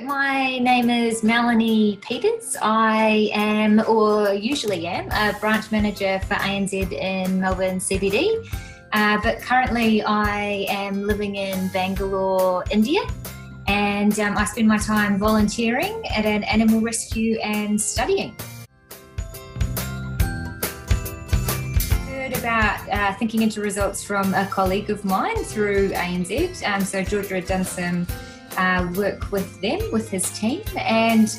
my name is Melanie Peters. I am, or usually am, a branch manager for ANZ in Melbourne CBD. But currently I am living in Bangalore, India, and I spend my time volunteering at an animal rescue and studying. About thinking into results from a colleague of mine through ANZ. So Georgia had done some work with them, with his team, and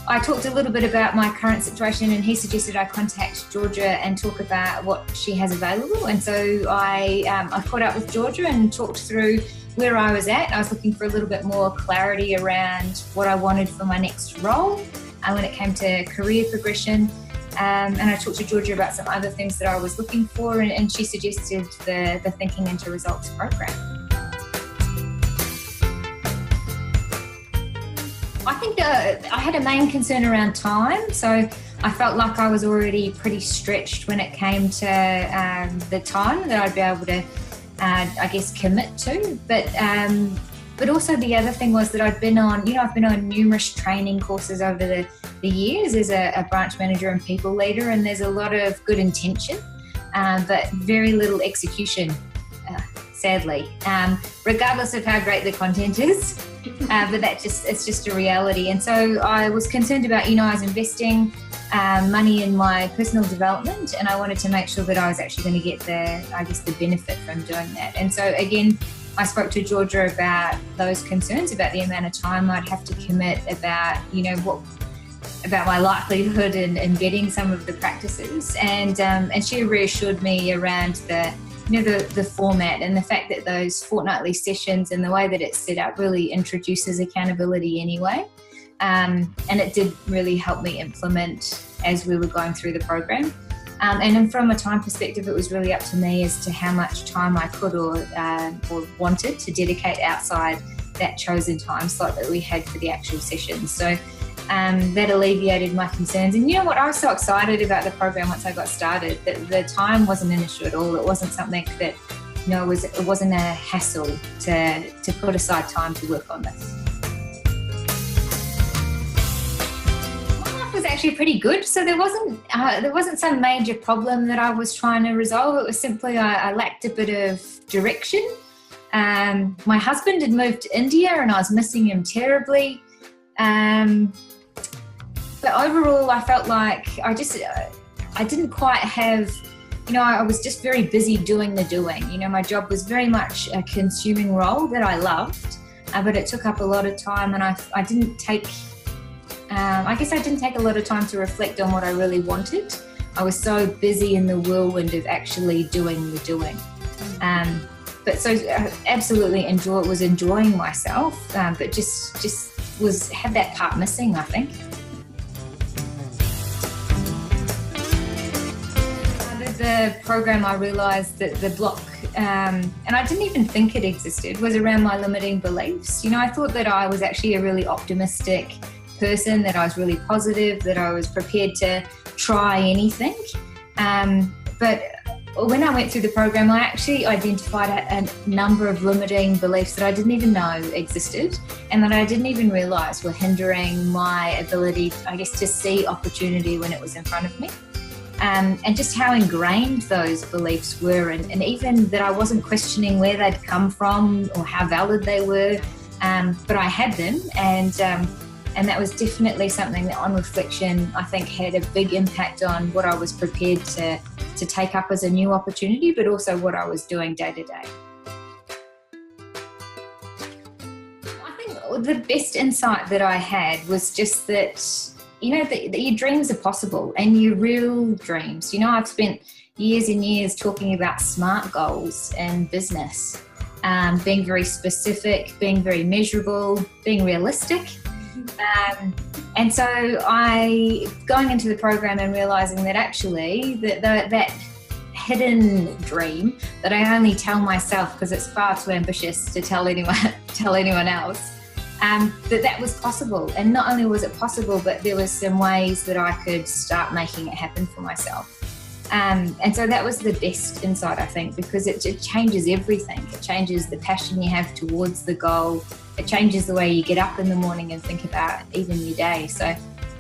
I talked a little bit about my current situation, and he suggested I contact Georgia and talk about what she has available. And so I caught up with Georgia and talked through where I was at. I was looking for a little bit more clarity around what I wanted for my next role when it came to career progression. And I talked to Georgia about some other things that I was looking for, and she suggested the Thinking into Results program. I think I had a main concern around time, so I felt like I was already pretty stretched when it came to the time that I'd be able to, commit to. But also the other thing was that I've been on numerous training courses over the years as a branch manager and people leader, and there's a lot of good intention, but very little execution, sadly, regardless of how great the content is. But it's just a reality. And so I was concerned about, I was investing money in my personal development, and I wanted to make sure that I was actually going to get the benefit from doing that. And so again, I spoke to Georgia about those concerns, about the amount of time I'd have to commit, about, about my likelihood in embedding some of the practices. And she reassured me around the format and the fact that those fortnightly sessions and the way that it's set up really introduces accountability anyway. And it did really help me implement as we were going through the program. And then from a time perspective, it was really up to me as to how much time I could or wanted to dedicate outside that chosen time slot that we had for the actual sessions. So that alleviated my concerns. And you know what? I was so excited about the program once I got started that the time wasn't an issue at all. It wasn't something that, it wasn't a hassle to put aside time to work on this. Was actually pretty good, so there wasn't some major problem that I was trying to resolve. It was simply I lacked a bit of direction. My husband had moved to India and I was missing him terribly, but overall I felt like I didn't quite have, I was just very busy doing the doing. My job was very much a consuming role that I loved, but it took up a lot of time, and I didn't take a lot of time to reflect on what I really wanted. I was so busy in the whirlwind of actually doing the doing. But so absolutely was enjoying myself, but just had that part missing, I think. The program, I realised that the block, and I didn't even think it existed, was around my limiting beliefs. I thought that I was actually a really optimistic person, that I was really positive, that I was prepared to try anything. But when I went through the program, I actually identified a number of limiting beliefs that I didn't even know existed, and that I didn't even realise were hindering my ability, to see opportunity when it was in front of me. And just how ingrained those beliefs were, and even that I wasn't questioning where they'd come from or how valid they were, but I had them, and that was definitely something that on reflection I think had a big impact on what I was prepared to take up as a new opportunity, but also what I was doing day to day. I think the best insight that I had was just that, that your dreams are possible, and your real dreams. I've spent years and years talking about SMART goals in business, being very specific, being very measurable, being realistic. And so going into the program and realising that actually that hidden dream that I only tell myself because it's far too ambitious to tell anyone else, that was possible. And not only was it possible, but there was some ways that I could start making it happen for myself. And so that was the best insight, I think, because it changes everything. It changes the passion you have towards the goal. it changes the way you get up in the morning and think about even your day. So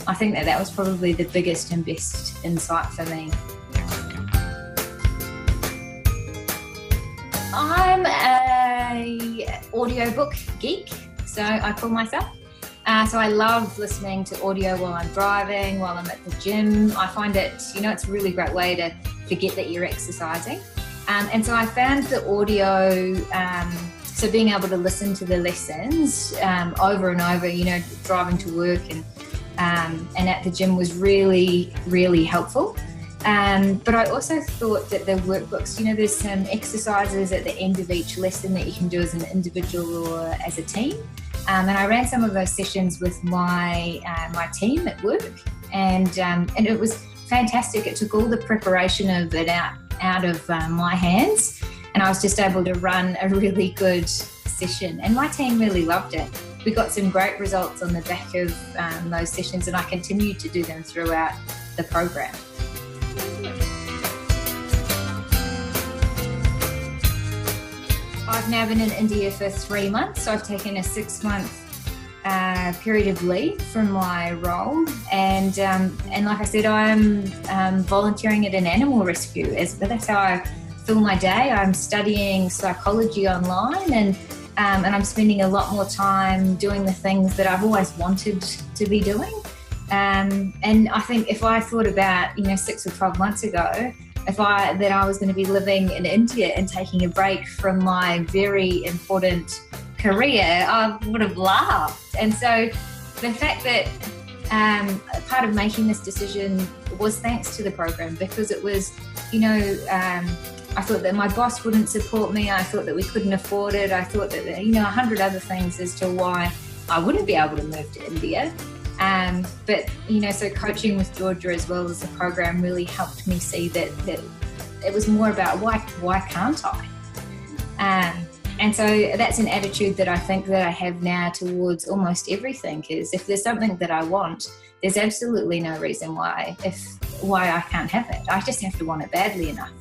I think that was probably the biggest and best insight for me. I'm a audiobook geek, so I call myself. So I love listening to audio while I'm driving, while I'm at the gym. I find it, it's a really great way to forget that you're exercising. And so I found the audio, so being able to listen to the lessons over and over, driving to work and at the gym was really, really helpful. But I also thought that the workbooks, there's some exercises at the end of each lesson that you can do as an individual or as a team. And I ran some of those sessions with my team at work, and it was fantastic. It took all the preparation of it out of my hands, and I was just able to run a really good session. And my team really loved it. We got some great results on the back of those sessions, and I continued to do them throughout the program. I've now been in India for 3 months, so I've taken a 6-month period of leave from my role, and like I said, I'm volunteering at an animal rescue. That's how I fill my day. I'm studying psychology online, and I'm spending a lot more time doing the things that I've always wanted to be doing. And I think if I thought about 6 or 12 months ago, that I was going to be living in India and taking a break from my very important career, I would have laughed. And so the fact that part of making this decision was thanks to the program, because it was, I thought that my boss wouldn't support me. I thought that we couldn't afford it. I thought that, 100 other things as to why I wouldn't be able to move to India. But so coaching with Georgia as well as the program really helped me see that it was more about why can't I? And so that's an attitude that I think that I have now towards almost everything, is if there's something that I want, there's absolutely no reason why I can't have it. I just have to want it badly enough.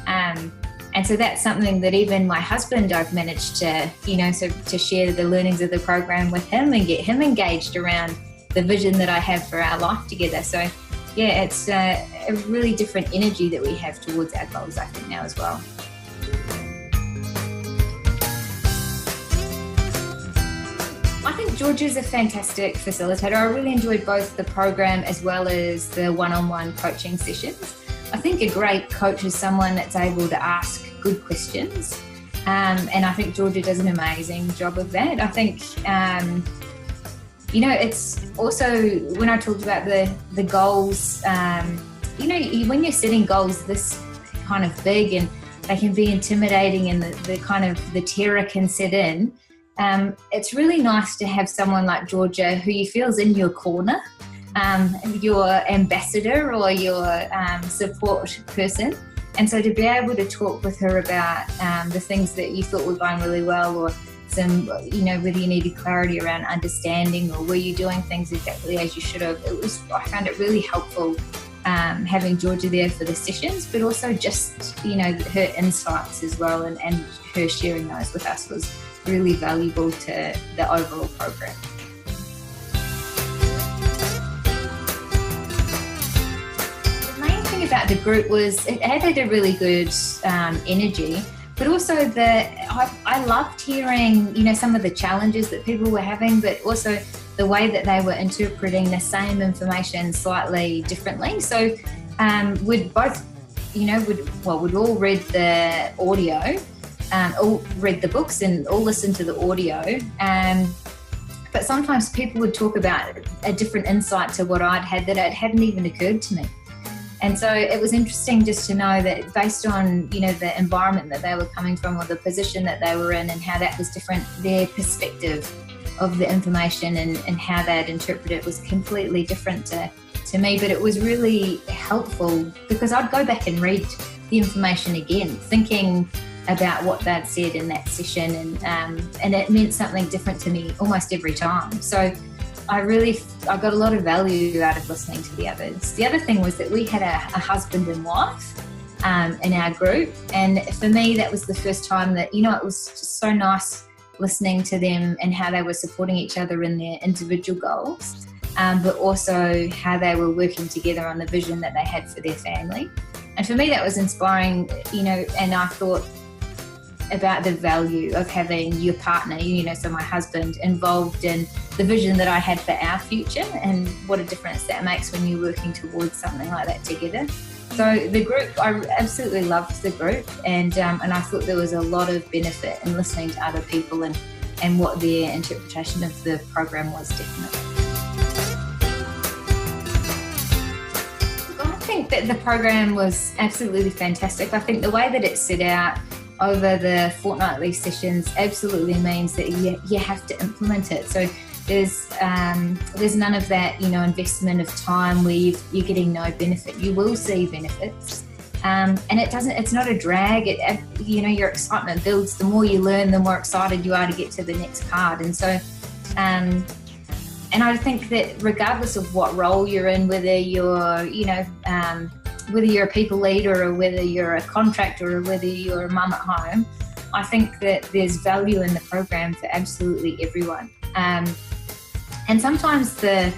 And so that's something that even my husband, I've managed to, to share the learnings of the program with him and get him engaged around the vision that I have for our life together. So yeah, it's a really different energy that we have towards our goals, I think, now as well. I think Georgia's a fantastic facilitator. I really enjoyed both the program as well as the one-on-one coaching sessions. I think a great coach is someone that's able to ask good questions. And I think Georgia does an amazing job of that. I think, it's also, when I talked about the goals, when you're setting goals this kind of big and they can be intimidating and the kind of the terror can set in, it's really nice to have someone like Georgia who you feel is in your corner, your ambassador or your support person. And so to be able to talk with her about the things that you thought were going really well, or some, whether you needed clarity around understanding or were you doing things exactly as you should have, I found it really helpful having Georgia there for the sessions, but also just, her insights as well, and her sharing those with us was really valuable to the overall program. About the group was it had a really good energy, but also I loved hearing some of the challenges that people were having, but also the way that they were interpreting the same information slightly differently. So we'd both we'd all read the audio, all read the books and all listen to the audio, but sometimes people would talk about a different insight to what I'd had that it hadn't even occurred to me. And so it was interesting just to know that based on, the environment that they were coming from or the position that they were in and how that was different, their perspective of the information and how they'd interpret it was completely different to me. But it was really helpful because I'd go back and read the information again, thinking about what they'd said in that session, and it meant something different to me almost every time. So I got a lot of value out of listening to the others. The other thing was that we had a husband and wife in our group, and for me that was the first time that it was just so nice listening to them and how they were supporting each other in their individual goals, but also how they were working together on the vision that they had for their family. And for me, that was inspiring, and I thought about the value of having your partner, so my husband, involved in the vision that I had for our future, and what a difference that makes when you're working towards something like that together. So the group, I absolutely loved the group, and I thought there was a lot of benefit in listening to other people and what their interpretation of the program was, definitely. I think that the program was absolutely fantastic. I think the way that it's set out over the fortnightly sessions absolutely means that you have to implement it. So there's none of that, investment of time where you're getting no benefit. You will see benefits, and it's not a drag. Your excitement builds. The more you learn, the more excited you are to get to the next part. And so, and I think that regardless of what role you're in, whether you're, whether you're a people leader or whether you're a contractor or whether you're a mum at home, I think that there's value in the program for absolutely everyone. And sometimes the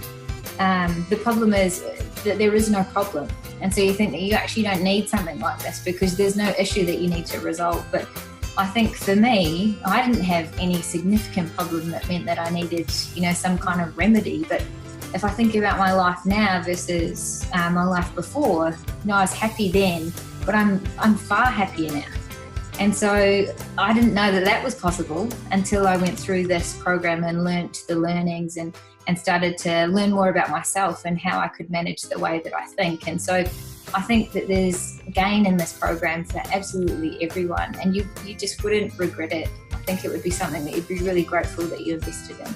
problem is that there is no problem. And so you think that you actually don't need something like this because there's no issue that you need to resolve. But I think for me, I didn't have any significant problem that meant that I needed, some kind of remedy. But if I think about my life now versus my life before, I was happy then, but I'm far happier now. And so I didn't know that was possible until I went through this program and learnt the learnings and started to learn more about myself and how I could manage the way that I think. And so I think that there's gain in this program for absolutely everyone, and you just wouldn't regret it. I think it would be something that you'd be really grateful that you invested in.